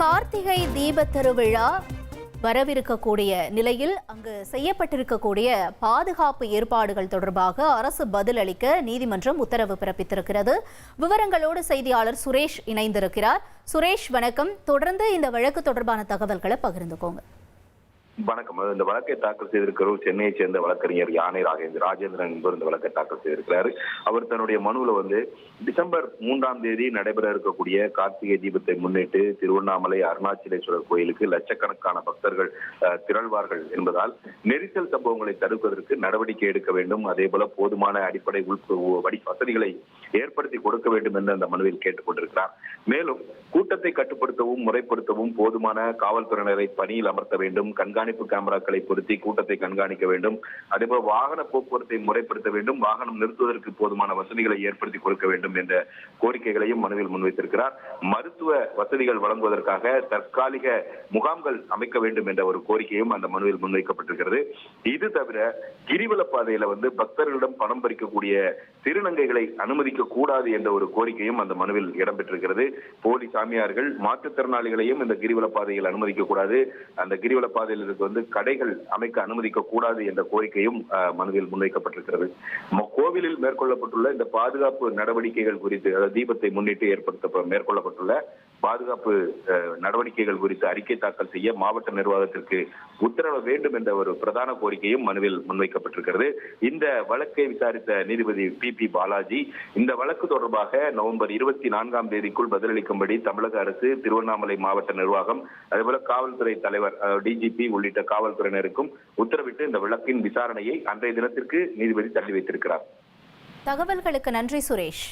கார்த்திகை தீப திருவிழா வரவிருக்கக்கூடிய நிலையில் அங்கு செய்யப்பட்டிருக்கக்கூடிய பாதுகாப்பு ஏற்பாடுகள் தொடர்பாக அரசு பதில் அளிக்க நீதிமன்றம் உத்தரவு பிறப்பித்திருக்கிறது. விவரங்களோடு செய்தியாளர் சுரேஷ் இணைந்திருக்கிறார். சுரேஷ் வணக்கம். தொடர்ந்து இந்த வழக்கு தொடர்பான தகவல்களை பகிர்ந்துக்கோங்க. வணக்கம். இந்த வழக்கை தாக்கல் செய்திருக்கிறவர் சென்னையை சேர்ந்த வழக்கறிஞர் யானை ராஜேந்திரன் என்பவர் இந்த வழக்கை தாக்கல் செய்திருக்கிறார். அவர் தன்னுடைய மனுவில் டிசம்பர் 3ஆம் தேதி நடைபெற இருக்கக்கூடிய கார்த்திகை தீபத்தை முன்னிட்டு திருவண்ணாமலை அருணாச்சலேஸ்வரர் கோயிலுக்கு லட்சக்கணக்கான பக்தர்கள் திரள்வார்கள் என்பதால் நெரிசல் சம்பவங்களை தடுப்பதற்கு நடவடிக்கை எடுக்க வேண்டும், அதே போல போதுமான அடிப்படை வசதிகளை ஏற்படுத்தி கொடுக்க வேண்டும் என்று அந்த மனுவில் கேட்டுக் கொண்டிருக்கிறார். மேலும் கூட்டத்தை கட்டுப்படுத்தவும் முறைப்படுத்தவும் போதுமான காவல்துறையினரை பணியில் அமர்த்த வேண்டும், கண்காணிப்பு கேமராக்களை பொருத்தி கூட்டத்தை கண்காணிக்க வேண்டும், அதேபோல் வாகன போக்குவரத்தை முறைப்படுத்த வேண்டும், வாகனம் நிறுத்துவதற்கு போதுமான வசதிகளை ஏற்படுத்தி கொடுக்க வேண்டும் என்ற கோரிக்கைகளையும் மனுவில் முன்வைத்திருக்கிறார். மருத்துவ வசதிகள் வழங்குவதற்காக தற்காலிக முகாம்கள் அமைக்க வேண்டும் என்ற ஒரு கோரிக்கையும் அந்த மனுவில் முன்வைக்கப்பட்டிருக்கிறது. இது தவிர கிரிவல பாதையில பக்தர்களிடம் பணம் பறிக்கக்கூடிய திருநங்கைகளை அனுமதிக்க கூடாது என்ற ஒரு கோரிக்கையும் அந்த மனுவில் இடம்பெற்றிருக்கிறது. போலி சாமியார்கள் மாற்றுத்திறனாளிகளையும் இந்த கிரிவல பாதையில் அனுமதிக்க கூடாது, அந்த கிரிவல பாதையில் கடைகள் அமைக்க அனுமதிக்க கூடாது என்ற கோரிக்கையும் மனுவில் முன்வைக்கப்பட்டிருக்கிறது. கோவிலில் மேற்கொள்ளப்பட்டுள்ள இந்த பாதுகாப்பு நடவடிக்கைகள் குறித்து, தீபத்தை முன்னிட்டு மேற்கொள்ளப்பட்டுள்ள பாதுகாப்பு நடவடிக்கைகள் குறித்து அறிக்கை தாக்கல் செய்ய மாவட்ட நிர்வாகத்திற்கு உத்தரவு வேண்டும் என்ற ஒரு பிரதான கோரிக்கையும் மனுவில் முன்வைக்கப்பட்டிருக்கிறது. இந்த வழக்கை விசாரித்த நீதிபதி பி பாலாஜி இந்த வழக்கு தொடர்பாக நவம்பர் 24ஆம் தேதிக்குள் பதிலளிக்கும்படி தமிழக அரசு, திருவண்ணாமலை மாவட்ட நிர்வாகம், அதேபோல காவல்துறை தலைவர் டிஜிபி உள்ளிட்ட காவல்துறையினருக்கும் உத்தரவிட்டு இந்த வழக்கின் விசாரணையை அன்றைய தினத்திற்கு நீதிபதி தள்ளி வைத்திருக்கிறார். தகவல்களுக்கு நன்றி சுரேஷ்.